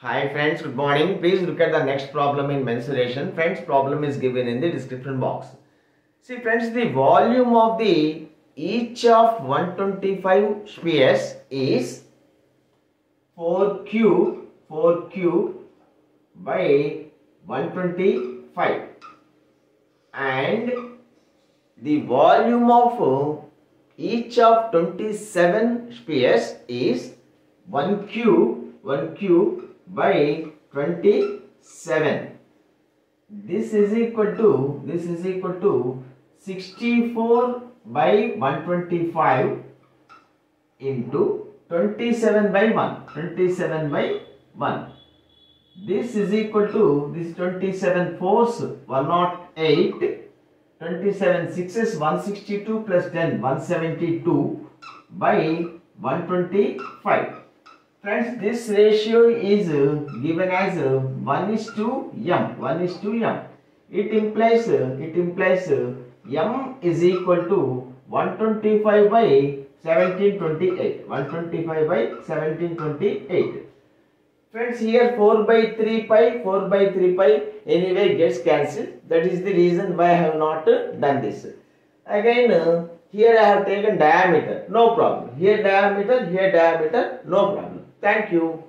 Hi friends, good morning. Please look at the next problem in mensuration. Friends, problem is given in the description box. See friends, the volume of the each of 125 spheres is 4 cube by 125, and the volume of each of 27 spheres is 1 cube by 27. This is equal to 64 by 125 into 27 by 1. This is equal to this 27 fours 108, 27 sixes 162 plus 10 172 by 125. Friends, this ratio is given as 1:m. It implies m is equal to 125 by 1728. 125 by 1728. Friends, here 4 by 3 pi anyway gets cancelled. That is the reason why I have not done this. Again, here I have taken diameter, no problem. Here diameter, no problem. Thank you.